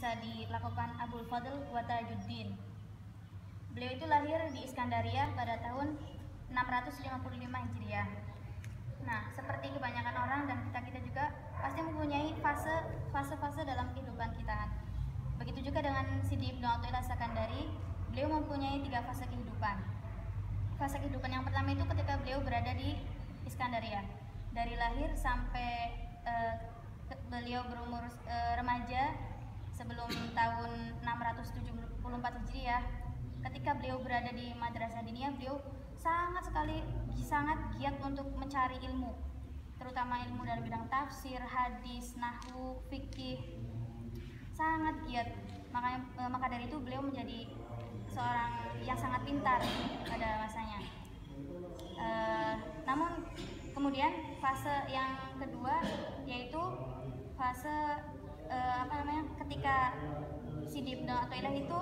bisa dilakukan Abul Fadl wa Tajuddin. Beliau itu lahir di Iskandaria pada tahun 655 Hijriah. Nah, seperti kebanyakan orang dan kita juga pasti mempunyai fase-fase dalam kehidupan kita. Begitu juga dengan Sidi Ibnu Athaillah Sakandari, beliau mempunyai 3 fase kehidupan. Fase kehidupan yang pertama itu ketika beliau berada di Iskandaria, dari lahir sampai beliau berumur remaja sebelum tahun 674 Hijriah. Ketika beliau berada di Madrasah Diniyah, beliau sangat giat untuk mencari ilmu, terutama ilmu dalam bidang tafsir, hadis, nahwu, fikih, sangat giat. Maka dari itu beliau menjadi seorang yang sangat pintar pada masanya. Namun kemudian fase yang kedua yaitu fase ketika Sidi Ibnu Athaillah itu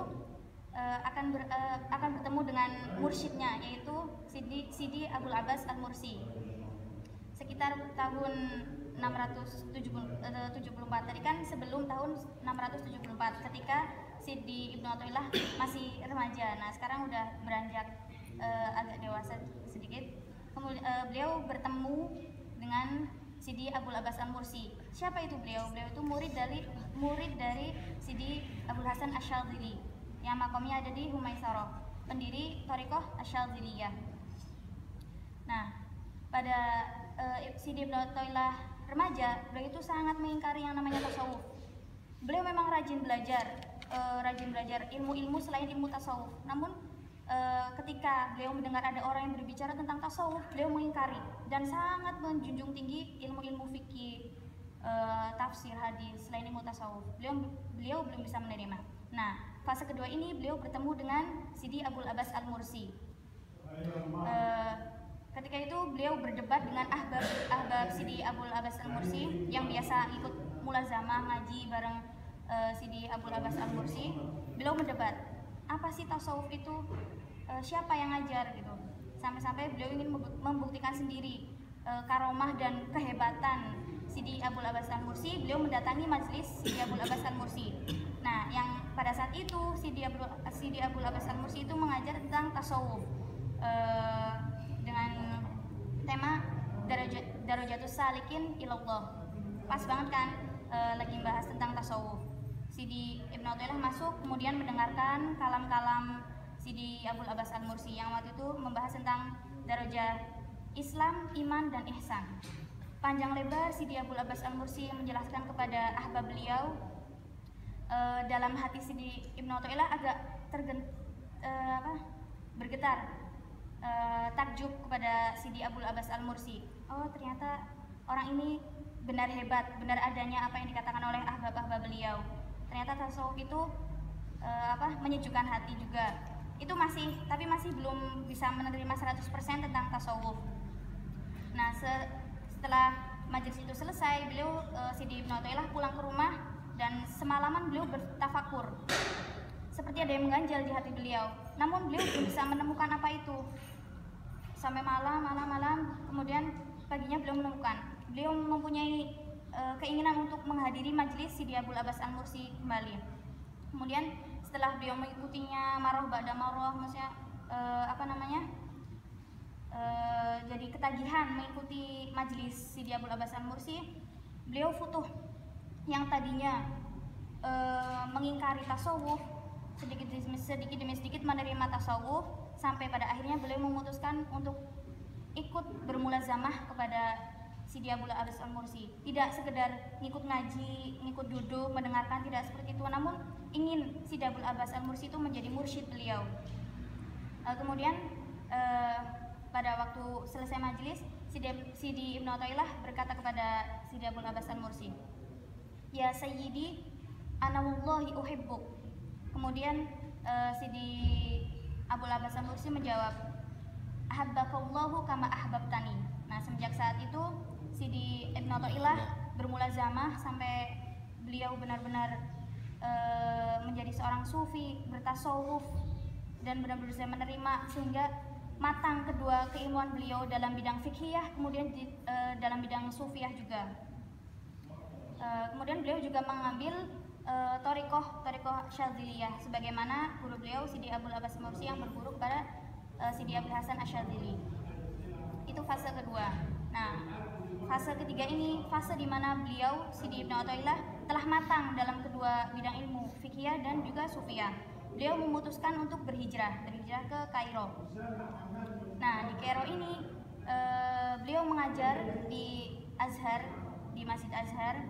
akan bertemu dengan mursyidnya, yaitu Sidi Abul Abbas Al-Mursi sekitar tahun 674. Tadi kan sebelum tahun 674 ketika Sidi Ibnu Athaillah masih remaja. Nah, sekarang udah beranjak agak dewasa sedikit. Kemudian beliau bertemu dengan Sidi Abul Abbas Al-Mursi. Siapa itu beliau? Beliau itu murid dari Sidi Abul Hasan Asy-Syadzili yang makomnya ada di Humaisarah, pendiri Thariqah Asy-Syadziliyah. Nah, pada Sidi Ibnu Athaillah remaja, beliau itu sangat mengingkari yang namanya tasawuf. Beliau memang rajin belajar ilmu-ilmu selain ilmu tasawuf. Namun ketika beliau mendengar ada orang yang berbicara tentang tasawuf, beliau mengingkari dan sangat menjunjung tinggi ilmu-ilmu fikih, tafsir, hadis selain ilmu tasawuf. Beliau belum bisa menerima. Nah, fase kedua ini beliau bertemu dengan Sidi Abul Abbas Al-Mursi. Ketika itu beliau berdebat dengan ahbab Sidi Abul Abbas Al-Mursi yang biasa ikut mulazamah ngaji bareng Sidi Abul Abbas Al-Mursi. Beliau mendebat, apa sih tasawuf itu, siapa yang ngajar gitu. Sampai-sampai beliau ingin membuktikan sendiri karomah dan kehebatan Sidi Abul Abbas Al-Mursi. Beliau mendatangi majelis Sidi Abul Abbas Al-Mursi. Nah, yang pada saat itu Sidi Abul Abbas Al-Mursi itu mengajar tentang tasawuf dengan tema Darajatus Salikin Ilallah. Pas banget kan, lagi bahas tentang tasawuf. Sidi Ibnu Athaillah masuk, kemudian mendengarkan kalam-kalam Sidi Abul Abbas Al-Mursi yang waktu itu membahas tentang darajah Islam, iman, dan ihsan. Panjang lebar Sidi Abul Abbas Al-Mursi menjelaskan kepada ahbab beliau. Dalam hati Sidi Ibnu Athaillah agak bergetar, takjub kepada Sidi Abul Abbas Al-Mursi. Oh, ternyata orang ini benar hebat, benar adanya apa yang dikatakan oleh ahbab-ahbab beliau. Ternyata tasawuf itu menyejukkan hati juga. Itu masih belum bisa menerima 100% tentang tasawuf. Nah, setelah majelis itu selesai, beliau Sidi Ibnu Athaillah pulang ke rumah dan semalaman beliau bertafakur. Seperti ada yang mengganjal di hati beliau. Namun beliau belum bisa menemukan apa itu. Sampai malam, kemudian paginya beliau menemukan. Beliau mempunyai keinginan untuk menghadiri majelis Sidi Abul Abbas Al-Mursi kembali. Kemudian setelah beliau mengikutinya marah ba'da marah, maksudnya jadi ketagihan mengikuti majelis Sidi Abul Abbas Al-Mursi, beliau futuh. Yang tadinya mengingkari tasawuf, sedikit demi sedikit menerima tasawuf, sampai pada akhirnya beliau memutuskan untuk ikut bermulazamah kepada Sidi Abul Abbas Al-Mursi. Tidak sekedar ngikut ngaji, ngikut duduk, mendengarkan, tidak seperti itu, namun ingin Sidi Abul Abbas Al-Mursi itu menjadi mursyid beliau. Kemudian pada waktu selesai majelis, Sidi Ibnu Athaillah berkata kepada Sidi Abul Abbas Al-Mursi, "Ya Sayyidi, ana wallahi uhibbuk." Kemudian Sidi Abul Abbas Al-Mursi menjawab, "Ahabbakallahu kama ahbabtani." Nah, semenjak saat itu Sidi Ibnu Athaillah bermulazamah sampai beliau benar-benar menjadi seorang sufi, bertasawuf, dan benar-benar bisa menerima, sehingga matang kedua keilmuan beliau dalam bidang fikhiyah, kemudian dalam bidang sufiyah juga. Kemudian beliau juga mengambil Thariqah Syadziliyah, sebagaimana guru beliau Sidi Abdul Abbas Mursi yang berguru kepada Sidi Abdul Hasan Asyadzili. Itu fase kedua. Nah, fase ketiga ini fase di mana beliau Sidi Ibnu Athaillah telah matang dalam kedua bidang ilmu, fikih dan juga sufiyah. Beliau memutuskan untuk berhijrah ke Kairo. Nah, di Kairo ini beliau mengajar di Azhar, di Masjid Azhar,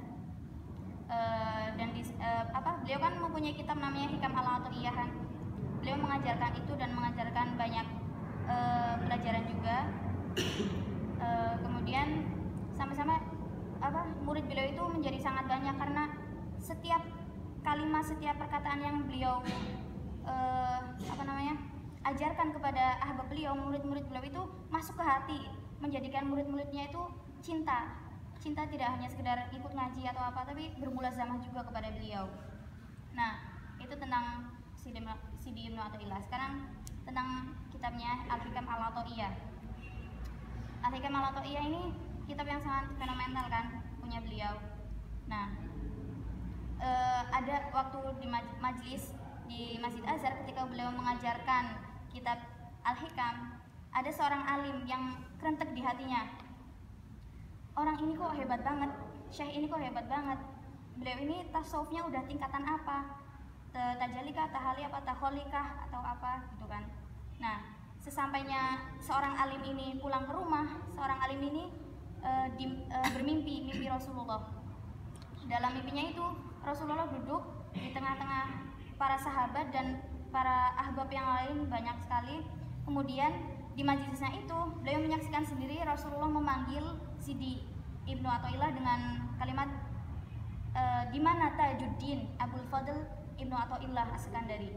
dan beliau kan mempunyai kitab namanya Hikam Al-Athaiyah kan. Beliau mengajarkan itu dan mengajarkan banyak pelajaran juga. Kemudian sama-sama murid beliau itu menjadi sangat banyak karena setiap kalimat, setiap perkataan yang beliau ajarkan kepada ahbab beliau, murid-murid beliau itu masuk ke hati, menjadikan murid-muridnya itu cinta tidak hanya sekedar ikut ngaji atau apa, tapi bermulazamah juga kepada beliau. Nah, itu tentang Sidi Ibnu Athaillah. Sekarang tentang kitabnya Al-Hikam Al-Athaiyah. Al-Hikam Al-Athaiyah ini kitab yang sangat fenomenal kan, punya beliau. Nah, ada waktu di majlis di Masjid Azhar ketika beliau mengajarkan kitab Al-Hikam, ada seorang alim yang kerentek di hatinya. Orang ini kok hebat banget, syekh ini kok hebat banget. Beliau ini tasawufnya udah tingkatan apa? Tajalikah, tahalikah, taholikah atau apa gitu kan. Nah, sesampainya seorang alim ini pulang ke rumah, seorang alim ini mimpi Rasulullah. Dalam mimpinya itu Rasulullah duduk di tengah-tengah para sahabat dan para ahbab yang lain banyak sekali. Kemudian di majlisnya itu beliau menyaksikan sendiri Rasulullah memanggil Sidi Ibnu Athaillah dengan kalimat di mana Tajuddin Abul Fadl Ibnu Athaillah As-Sakandari.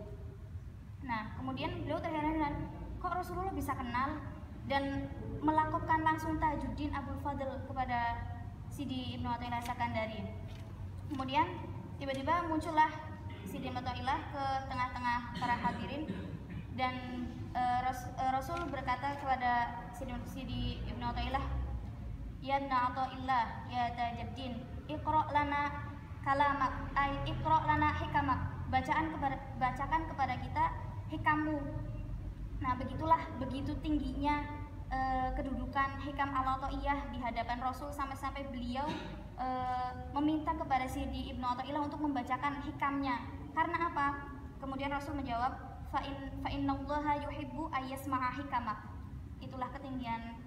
Nah, kemudian beliau terheran-heran, kok Rasulullah bisa kenal dan melakopkan langsung Tajuddin Abul Fadl kepada Sidi Ibnu Athaillah As-Sakandari. Kemudian tiba-tiba muncullah Sidi Ibnu Athaillah ke tengah-tengah para hadirin dan Rasul berkata kepada Sidi Ibnu Athaillah, ya Ibnu Athaillah, ya Tajuddin, iqra' lana kalamak, iqra' lana hikamak, bacakan kepada kita hikammu. Nah, begitu tingginya kedudukan Hikam Al-Athaiyah di hadapan Rasul sampai-sampai beliau meminta kepada Sidi Ibnu Athaillah untuk membacakan hikamnya. Karena apa? Kemudian Rasul menjawab, fa innallaha yuhibbu ayyasma'a hikamak. Itulah ketinggian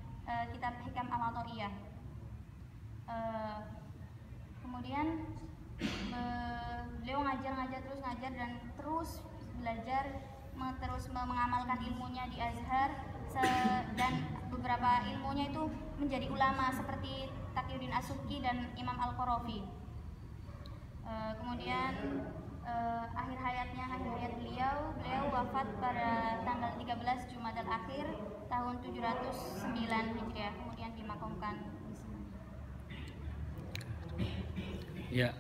kitab Hikam Al-Athaiyah. Kemudian beliau ngajar dan terus belajar, terus mengamalkan ilmunya di Azhar, dan beberapa ilmunya itu menjadi ulama seperti Taqiyuddin As-Subki dan Imam Al-Qarafi. Kemudian akhir hayat beliau wafat pada tanggal 13 Jumadal Akhir tahun 709 Hijriah, kemudian dimakamkan di sini. Ya,